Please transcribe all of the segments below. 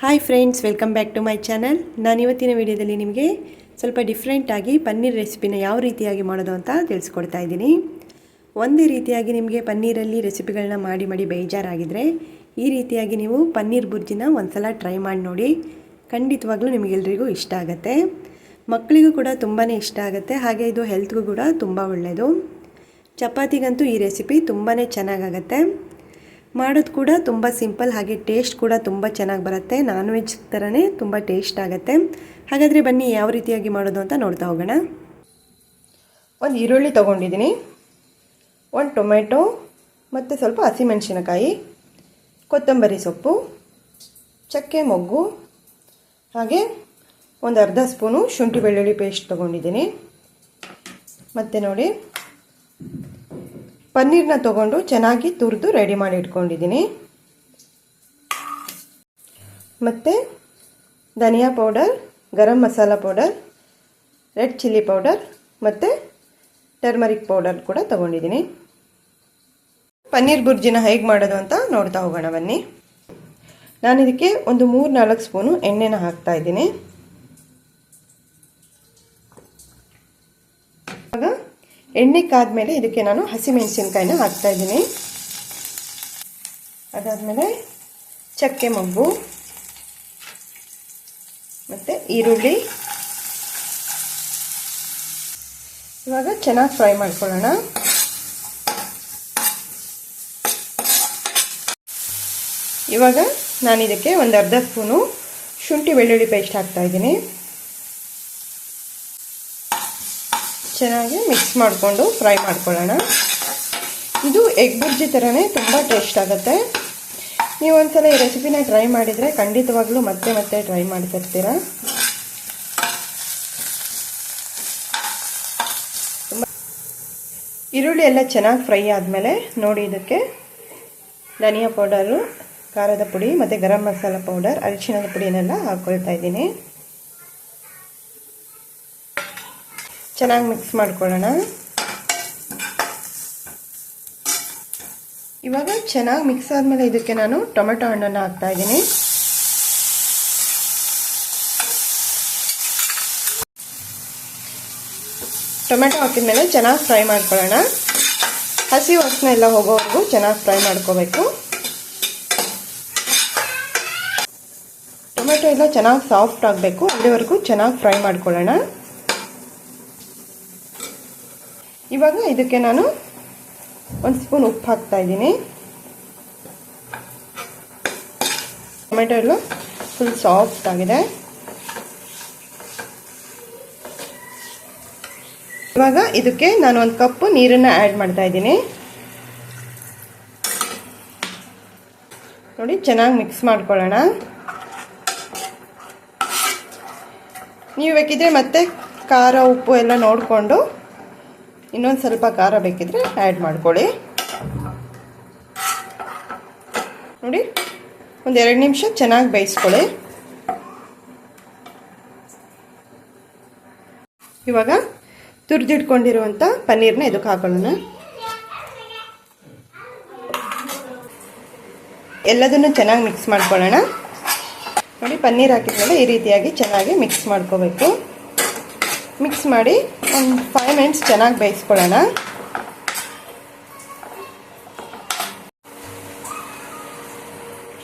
Hi friends, welcome back to my channel. ನಾನು ಇವತ್ತಿನ ವಿಡಿಯೋದಲ್ಲಿ ನಿಮಗೆ ಸ್ವಲ್ಪ ಡಿಫ್ರೆಂಟಾಗಿ ಪನ್ನೀರ್ ರೆಸಿಪಿನ ಯಾವ ರೀತಿಯಾಗಿ ಮಾಡೋದು ಅಂತ ತಿಳಿಸ್ಕೊಡ್ತಾ ಇದ್ದೀನಿ. ಒಂದೇ ರೀತಿಯಾಗಿ ನಿಮಗೆ ಪನ್ನೀರಲ್ಲಿ ರೆಸಿಪಿಗಳನ್ನ ಮಾಡಿ ಬೇಜಾರಾಗಿದ್ದರೆ ಈ ರೀತಿಯಾಗಿ ನೀವು ಪನ್ನೀರ್ ಬುರ್ಜಿನ ಒಂದ್ಸಲ ಟ್ರೈ ಮಾಡಿ ನೋಡಿ. ಖಂಡಿತವಾಗ್ಲೂ ನಿಮಗೆಲ್ರಿಗೂ ಇಷ್ಟ ಆಗುತ್ತೆ. ಮಕ್ಕಳಿಗೂ ಕೂಡ ತುಂಬಾ ಇಷ್ಟ ಆಗುತ್ತೆ. ಹಾಗೆ ಇದು ಹೆಲ್ತ್ಗೂ ಕೂಡ ತುಂಬ ಒಳ್ಳೆಯದು. ಚಪಾತಿಗಂತೂ ಈ ರೆಸಿಪಿ ತುಂಬಾ ಚೆನ್ನಾಗಾಗತ್ತೆ. ಮಾಡೋದು ಕೂಡ ತುಂಬ ಸಿಂಪಲ್, ಹಾಗೆ ಟೇಸ್ಟ್ ಕೂಡ ತುಂಬ ಚೆನ್ನಾಗಿ ಬರುತ್ತೆ. ನಾನ್ ವೆಜ್ ಥರನೇ ತುಂಬ ಟೇಸ್ಟ್ ಆಗುತ್ತೆ. ಹಾಗಾದರೆ ಬನ್ನಿ ಯಾವ ರೀತಿಯಾಗಿ ಮಾಡೋದು ಅಂತ ನೋಡ್ತಾ ಹೋಗೋಣ. ಒಂದು ಈರುಳ್ಳಿ ತೊಗೊಂಡಿದ್ದೀನಿ, ಒಂದು ಟೊಮೆಟೊ ಮತ್ತು ಸ್ವಲ್ಪ ಹಸಿಮೆಣಸಿನಕಾಯಿ, ಕೊತ್ತಂಬರಿ ಸೊಪ್ಪು, ಚಕ್ಕೆ ಮೊಗ್ಗು, ಹಾಗೆ ಒಂದು ಅರ್ಧ ಸ್ಪೂನು ಶುಂಠಿ ಬೆಳ್ಳುಳ್ಳಿ ಪೇಸ್ಟ್ ತೊಗೊಂಡಿದ್ದೀನಿ. ಮತ್ತು ನೋಡಿ, ಪನ್ನೀರನ್ನ ತೊಗೊಂಡು ಚೆನ್ನಾಗಿ ತುರಿದು ರೆಡಿ ಮಾಡಿ ಇಟ್ಕೊಂಡಿದ್ದೀನಿ. ಮತ್ತು dhania powder, garam masala powder, red chilli powder ಮತ್ತು ಟರ್ಮರಿಕ್ ಪೌಡರ್ ಕೂಡ ತೊಗೊಂಡಿದ್ದೀನಿ. ಪನ್ನೀರ್ ಬುರ್ಜಿನ ಹೇಗೆ ಮಾಡೋದು ಅಂತ ನೋಡ್ತಾ ಹೋಗೋಣ ಬನ್ನಿ. ನಾನು ಇದಕ್ಕೆ ಒಂದು 3-4 ಸ್ಪೂನು ಎಣ್ಣೆನ ಹಾಕ್ತಾ ಇದ್ದೀನಿ. ಆಗ ಎಣ್ಣೆ ಕಾದ್ಮೇಲೆ ಇದಕ್ಕೆ ನಾನು ಹಸಿಮೆಣಸಿನಕಾಯಿನ ಹಾಕ್ತಾ ಇದ್ದೀನಿ. ಅದಾದಮೇಲೆ ಚಕ್ಕೆ ಮೊಗ್ಗು ಮತ್ತು ಈರುಳ್ಳಿ. ಇವಾಗ ಚೆನ್ನಾಗಿ ಫ್ರೈ ಮಾಡ್ಕೊಳ್ಳೋಣ. ಇವಾಗ ನಾನು ಇದಕ್ಕೆ ಒಂದು ಅರ್ಧ ಸ್ಪೂನು ಶುಂಠಿ ಬೆಳ್ಳುಳ್ಳಿ ಪೇಸ್ಟ್ ಹಾಕ್ತಾ ಇದ್ದೀನಿ. ಚೆನ್ನಾಗಿ ಮಿಕ್ಸ್ ಮಾಡಿಕೊಂಡು ಫ್ರೈ ಮಾಡ್ಕೊಳ್ಳೋಣ. ಇದು ಎಗ್ ಬುರ್ಜಿ ಥರನೇ ತುಂಬ ಟೇಸ್ಟ್ ಆಗುತ್ತೆ. ನೀವು ಒಂದ್ಸಲ ಈ ರೆಸಿಪಿನ ಟ್ರೈ ಮಾಡಿದರೆ ಖಂಡಿತವಾಗ್ಲೂ ಮತ್ತೆ ಟ್ರೈ ಮಾಡ್ತಿರ್ತೀರ. ಈರುಳ್ಳಿ ಎಲ್ಲ ಚೆನ್ನಾಗಿ ಫ್ರೈ ಆದಮೇಲೆ ನೋಡಿ, ಇದಕ್ಕೆ ಧನಿಯಾ ಪೌಡರು, ಖಾರದ ಪುಡಿ ಮತ್ತು ಗರಂ ಮಸಾಲ ಪೌಡರ್, ಅರಿಶಿಣದ ಪುಡಿನೆಲ್ಲ ಹಾಕ್ಕೊಳ್ತಾ ಇದ್ದೀನಿ. ಚೆನ್ನಾಗಿ ಮಿಕ್ಸ್ ಮಾಡ್ಕೊಳ್ಳೋಣ. ಇವಾಗ ಚೆನ್ನಾಗಿ ಮಿಕ್ಸ್ ಆದಮೇಲೆ ಇದಕ್ಕೆ ನಾನು ಟೊಮೆಟೊ ಹಣ್ಣನ್ನು ಹಾಕ್ತಾ ಇದ್ದೀನಿ. ಟೊಮೆಟೊ ಹಾಕಿದ್ಮೇಲೆ ಚೆನ್ನಾಗಿ ಫ್ರೈ ಮಾಡ್ಕೊಳ್ಳೋಣ. ಹಸಿ ವಾಸನೆ ಎಲ್ಲ ಹೋಗೋವರೆಗೂ ಚೆನ್ನಾಗಿ ಫ್ರೈ ಮಾಡ್ಕೋಬೇಕು. ಟೊಮೆಟೊ ಎಲ್ಲ ಚೆನ್ನಾಗಿ ಸಾಫ್ಟ್ ಆಗಬೇಕು, ಅಲ್ಲಿವರೆಗೂ ಚೆನ್ನಾಗಿ ಫ್ರೈ ಮಾಡ್ಕೊಳ್ಳೋಣ. ಇವಾಗ ಇದಕ್ಕೆ ನಾನು 1 ಸ್ಪೂನ್ ಉಪ್ಪು ಹಾಕ್ತಾ ಇದ್ದೀನಿ. ಟೊಮೆಟೊ ಎಲ್ಲ ಫುಲ್ ಸಾಫ್ಟ್ ಆಗಿದೆ. ಇವಾಗ ಇದಕ್ಕೆ ನಾನು 1 ಕಪ್ ನೀರನ್ನು ಆ್ಯಡ್ ಮಾಡ್ತಾ ಇದ್ದೀನಿ. ನೋಡಿ, ಚೆನ್ನಾಗಿ ಮಿಕ್ಸ್ ಮಾಡ್ಕೊಳ್ಳೋಣ. ನೀವು ಬೇಕಿದ್ರೆ ಮತ್ತೆ ಖಾರ ಉಪ್ಪು ಎಲ್ಲ ನೋಡಿಕೊಂಡು ಇನ್ನೊಂದು ಸ್ವಲ್ಪ ಖಾರ ಬೇಕಿದ್ರೆ ಆ್ಯಡ್ ಮಾಡ್ಕೊಳ್ಳಿ. ನೋಡಿ, ಒಂದು 2 ನಿಮಿಷ ಚೆನ್ನಾಗಿ ಬೇಯಿಸ್ಕೊಳ್ಳಿ. ಇವಾಗ ತುರಿದಿಟ್ಕೊಂಡಿರುವಂಥ ಪನ್ನೀರ್ನ ಇದಕ್ಕೆ ಹಾಕೊಳ್ಳೋಣ. ಎಲ್ಲದನ್ನು ಚೆನ್ನಾಗಿ ಮಿಕ್ಸ್ ಮಾಡ್ಕೊಳ್ಳೋಣ. ನೋಡಿ, ಪನ್ನೀರ್ ಹಾಕಿದ್ಮೇಲೆ ಈ ರೀತಿಯಾಗಿ ಚೆನ್ನಾಗಿ ಮಿಕ್ಸ್ ಮಾಡ್ಕೋಬೇಕು. ಮಿಕ್ಸ್ ಮಾಡಿ ಒಂದು 5 ಮಿನಿಟ್ಸ್ ಚೆನ್ನಾಗಿ ಬೇಯಿಸ್ಕೊಳ್ಳೋಣ.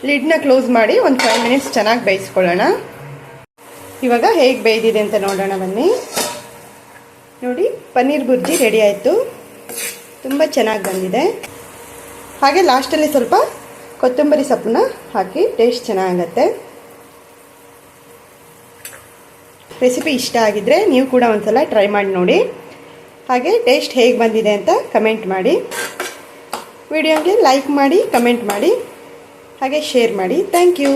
ಲಿಡ್ನ ಕ್ಲೋಸ್ ಮಾಡಿ ಒಂದು 5 ಮಿನಿಟ್ಸ್ ಚೆನ್ನಾಗಿ ಬೇಯಿಸ್ಕೊಳ್ಳೋಣ. ಇವಾಗ ಹೇಗೆ ಬೇಯ್ದಿದೆ ಅಂತ ನೋಡೋಣ ಬನ್ನಿ. ನೋಡಿ, ಪನ್ನೀರ್ ಬುರ್ಜಿ ರೆಡಿ ಆಯಿತು. ತುಂಬ ಚೆನ್ನಾಗಿ ಬಂದಿದೆ. ಹಾಗೆ ಲಾಸ್ಟಲ್ಲಿ ಸ್ವಲ್ಪ ಕೊತ್ತಂಬರಿ ಸೊಪ್ಪನ್ನ ಹಾಕಿ ಟೇಸ್ಟ್ ಚೆನ್ನಾಗತ್ತೆ. ರೆಸಿಪಿ ಇಷ್ಟ ಆಗಿದ್ದರೆ ನೀವು ಕೂಡ ಒಂದ್ಸಲ ಟ್ರೈ ಮಾಡಿ ನೋಡಿ. ಹಾಗೆ ಟೇಸ್ಟ್ ಹೇಗೆ ಬಂದಿದೆ ಅಂತ ಕಮೆಂಟ್ ಮಾಡಿ. ವಿಡಿಯೋಗೆ ಲೈಕ್ ಮಾಡಿ, ಕಮೆಂಟ್ ಮಾಡಿ, ಹಾಗೆ ಶೇರ್ ಮಾಡಿ. Thank you.